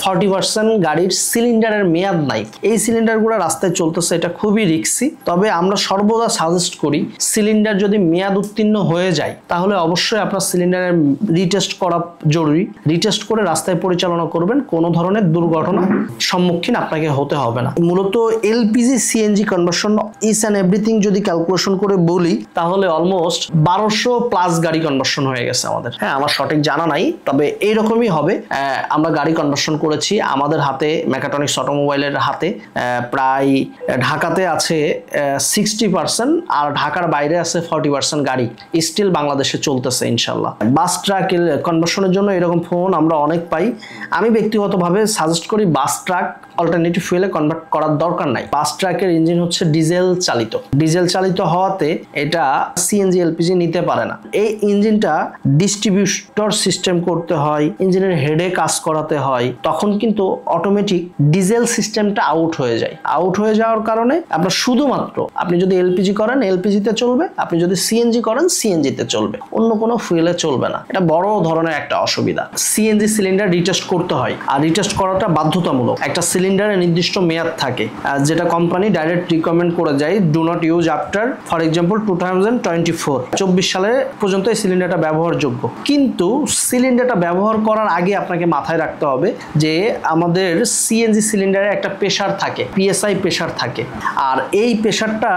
40% গাড়ির সিলিন্ডারের মেয়াদ নাই। এই সিলিন্ডারগুলো রাস্তায় চলতেছে, এটা খুবই রিস্কি। তবে আমরা সর্বদা সাজেস্ট করি সিলিন্ডার যদি মেয়াদ উত্তীর্ণ হয়ে যায় তাহলে অবশ্যই আপনার সিলিন্ডারের রিটেস্ট করা জরুরি। রিটেস্ট করে রাস্তায় পরিচালনা করবেন, কোনো ধরনের দুর্ঘটনা সম্মুখীন আপনাকে হতে হবে না। মূলত LPG CNG conversion is and everything যদি ক্যালকুলেশন করে বলি তাহলে অলমোস্ট 1200+ গাড়ি কনভার্সন হয়ে গেছে আমাদের। হ্যাঁ, আমার সঠিক জানা নাই, তবে এইরকমই হবে। আমরা গাড়ি কনভার্সন করেছি, আমাদের হাতে মেকাট্রনিক্স অটোমোবাইলের হাতে প্রায় ঢাকাতে আছে 60% আর ঢাকার বাইরে আছে 40% গাড়ি স্টিল বাংলাদেশে চলতেছে ইনশাল্লাহ। বাস ট্রাক কনভার্সনের জন্য এরকম ফোন আমরা অনেক পাই। আমি ব্যক্তিগতভাবে সাজেস্ট করি বাস ট্রাক অল্টারনেটিভ ফুয়েলে কনভার্ট করার দরকার নাই। বাস ট্রাকের ইঞ্জিন হচ্ছে ডিজেল চালিত। ডিজেল চালিত হওয়াতে এটা সিএনজি এলপিজি নিতে পারে না। এই ইঞ্জিনটা ডিস্ট্রিবিউটর সিস্টেম করতে হয়, ইঞ্জিনের হেডে কাজ করাতে হয়, তখন কিন্তু অটোমেটিক ডিজেল সিস্টেমটা আউট হয়ে যায়। আউট হয়ে যাওয়ার কারণে আপনার শুধুমাত্র আপনি যদি এলপিজি করেন এলপিজিতে চলবে, আপনি যদি সিএনজি করেন সিএনজিতে চলবে, অন্য কোনো ফুয়েলে চলবে না। এটা বড় ধরনের একটা অসুবিধা। সিএনজি সিলিন্ডার রিটেস্ট করতে হয়, আর রিটেস্ট করাটা বাধ্যতামূলক। একটা সিলিন্ডারে নির্দিষ্ট মেয়াদ থাকে যেটা কোম্পানি ডাইরেক্ট রিকমেন্ড করে যায়, do not use after for example 2024 সালে পর্যন্ত এই সিলিন্ডারটা ব্যবহারযোগ্য। কিন্তু সিলিন্ডারটা ব্যবহার করার আগে আপনাকে মাথায় রাখতে হবে যে আমাদের সিএনজি সিলিন্ডারে একটা প্রেসার থাকে, পিএসআই প্রেসার থাকে, আর এই প্রেসারটা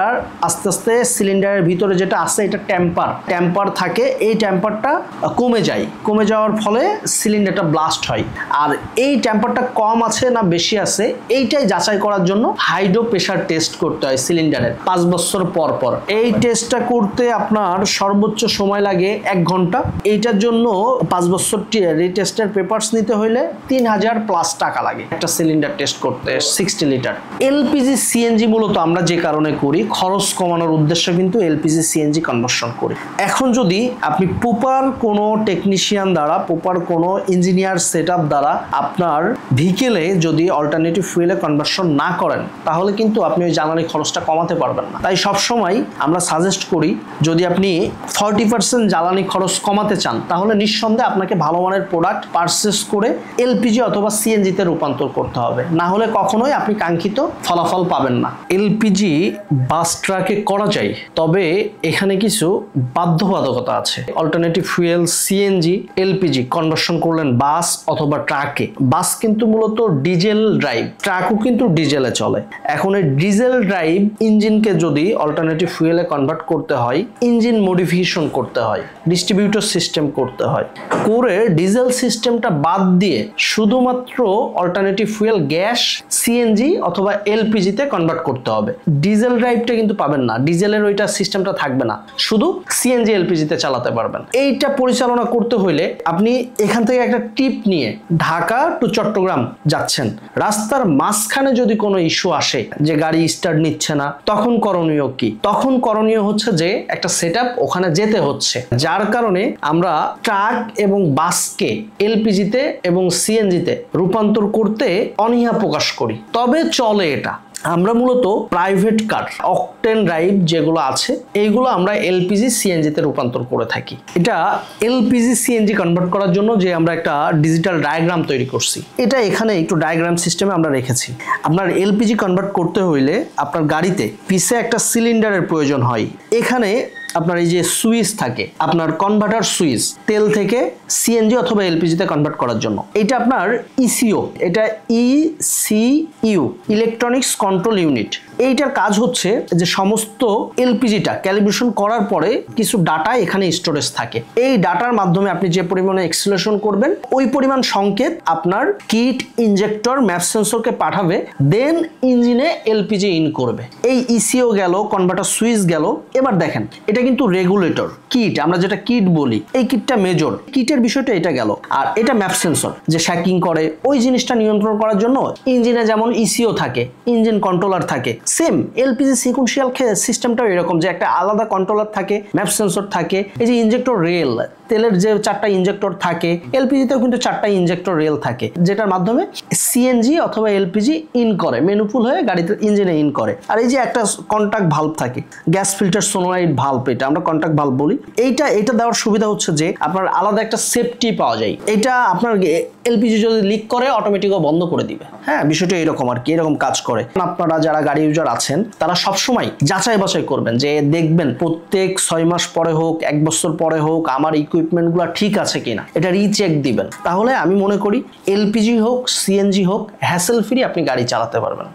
আস্তে আস্তে সিলিন্ডারের ভিতরে যেটা আছে এটা টেম্পার থাকে, এই টেম্পারটা কমে যায়। কমে যাওয়ার ফলে সিলিন্ডারটা ব্লাস্ট হয়। আর এই টেম্পারটা কম আছে না বেশি আছে এইটাই যাচাই করার জন্য হাইড্রো প্রেসার টেস্ট করতে হয় সিলিন্ডারের 5 বছর পর পর। এই টেস্টটা করতে আপনার সর্বোচ্চ সময় লাগে 1 ঘন্টা। এইটার জন্য 5 বছর রিটেস্টের পেপারস নিতে হইলে 3000+ টাকা লাগে একটা সিলিন্ডার টেস্ট করতে 60 লিটার। এলপিজি সিএনজি মূলত আমরা যে কারণে করি, খরচ কমানোর উদ্দেশ্যে কিন্তু এলপিজি সিএনজি কনভার্সন করি। এখন যদি আপনি প্রপার কোনো টেকনিশিয়ান দ্বারা, প্রপার কোনো ইঞ্জিনিয়ার সেটআপ দ্বারা আপনার ভেহিকেলে যদি অল্টারনেটিভ ফুয়েলে কনভার্সন না করেন তাহলে কিন্তু আপনি ওই জ্বালানি খরচটা কমাতে পারবেন না। তাই সবসময় আমরা সাজেস্ট করি যদি আপনি 40% জ্বালানি খরচ কমাতে চান তাহলে নিঃসন্দেহে আপনাকে ভালো মানের প্রোডাক্ট পারচেস করে এলপিজি অথবা সিএনজিতে রূপান্তর করতে হবে, না হলে কখনোই আপনি কাঙ্ক্ষিত ফলাফল পাবেন না। এলপিজি বাস ট্রাকে করা যায়, তবে এখানে কিছু বাধ্যবাধকতা আছে। Alternative fuel CNG LPG conversion করলেন বাস অথবা ট্রাকে। বাস কিন্তু মূলত ডিজেল ড্রাইভ, ট্রাকও কিন্তু ডিজেলে চলে। এখন এই ডিজেল ড্রাইভ ইঞ্জিনকে যদি অল্টারনেটিভ ফুয়েলে কনভার্ট করতে হয়, ইঞ্জিন মডিফিকেশন করতে হয়, ডিস্ট্রিবিউটর সিস্টেম করতে হয়, করে ডিজেল সিস্টেমটা বাদ দিয়ে শুধুমাত্র অল্টারনেটিভ ফুয়েল গ্যাস সিএনজি অথবা এলপিজিতে কনভার্ট করতে হবে। ডিজেল ড্রাইভটা কিন্তু পাবেন না, ডিজেলের ওইটা সিস্টেমটা থাকবে না, শুধু সিএনজি এলপিজিতে চালাতে পারবেন। এইটা পরিচালনা করতে হইলে আপনি এখান থেকে একটা টিপ নিয়ে ঢাকা টু চট্টগ্রাম যাচ্ছেন, রাস্তার মাঝখানে যদি কোনো ইস্যু আসে যে গাড়ি স্টার্ট নিচ্ছে না, তখন করণীয় কি? তখন করণীয় হচ্ছে যে একটা সেটআপ ওখানে যেতে হচ্ছে, যার কারণে আমরা ট্রাক এবং বাসকে এলপিজিতে এবং সিএনজিতে রূপান্তর করতে অনীহা প্রকাশ করি। তবে চলে এটা। আমরা মূলত প্রাইভেট কার অকটেন ড্রাইভ যেগুলো আছে এইগুলো আমরা এলপিজি সিএনজিতে রূপান্তর করে থাকি। এটা এলপিজি সিএনজি কনভার্ট করার জন্য যে আমরা একটা ডিজিটাল ডায়াগ্রাম তৈরি করছি, এটা এখানে একটু ডায়াগ্রাম সিস্টেমে আমরা রেখেছি। আপনার এলপিজি কনভার্ট করতে হইলে আপনার গাড়িতে পিছে একটা সিলিন্ডারের প্রয়োজন হয়। এখানে আপনার এই যে সুইচ থাকে, আপনার কনভার্টার সুইচ, তেল থেকে সিএনজি অথবা এলপিজিতে কনভার্ট করার জন্য। এটা আপনার ইসিও, এটা ইসিইউ, ইলেকট্রনিক্স কন্ট্রোল ইউনিট। এইটার কাজ হচ্ছে যে সমস্ত এলপিজিটা ক্যালিব্রেশন করার পরে কিছু ডাটা এখানে স্টোরেজ থাকে। এই ডাটার মাধ্যমে আপনি যে পরিমাণে এক্সিলারেশন করবেন ওই পরিমাণ সংকেত আপনার কিট ইনজেক্টর ম্যাপ সেন্সরকে পাঠাবে, দেন ইঞ্জিনে এলপিজি ইন করবে। এই ইসিও গেল, কনভার্টার সুইচ গেল। এবার দেখেন এটা কিন্তু রেগুলেটর কিট, আমরা যেটা কিট বলি, এই কিটটা মেজর, কিটের বিষয়টা এটা গেল। আর এটা ম্যাপ সেন্সর যে শ্যাকিং করে, ওই জিনিসটা নিয়ন্ত্রণ করার জন্য ইঞ্জিনে যেমন ইসিও থাকে, ইঞ্জিন কন্ট্রোলার থাকে, সেম এলপিজি সিকুয়েন্সিয়াল সিস্টেমটাও এরকম যে একটা আলাদা কন্ট্রোলার থাকে, ম্যাপ সেন্সর থাকে। এই যে ইনজেক্টর রেল, তেলের যে 4টা ইনজেক্টর থাকে, এলপিজিতেও কিন্তু 4টা ইনজেক্টর রেল থাকে, যেটার মাধ্যমে সিএনজি অথবা এলপিজি ইন করে, মেনুপুল হয়ে গাড়িতে ইঞ্জিনে ইন করে। আর এই যে একটা কন্টাক্ট ভালভ থাকে, গ্যাস ফিল্টার সোনোলাইট ভালভ, এটা আমরা কন্টাক্ট ভালভ বলি। এটা দেওয়ার সুবিধা হচ্ছে যে আপনার আলাদা একটা সেফটি পাওয়া যায়। এটা আপনার এলপিজি যদি লিক করে অটোমেটিকও বন্ধ করে দিবে। হ্যাঁ, বিষয়টা এরকম আর কি, এরকম কাজ করে। আপনারা যারা গাড়ি ইউজার আছেন তারা সবসময় যাচাই বাছাই করবেন, যে দেখবেন প্রত্যেক 6 মাস পরে হোক, 1 বছর পরে হোক আমার ইকুইপমেন্টগুলো ঠিক আছে কিনা, এটা রিচেক দিবেন। তাহলে আমি মনে করি এলপিজি হোক সিএনজি হোক হ্যাসেল ফ্রি আপনি গাড়ি চালাতে পারবেন।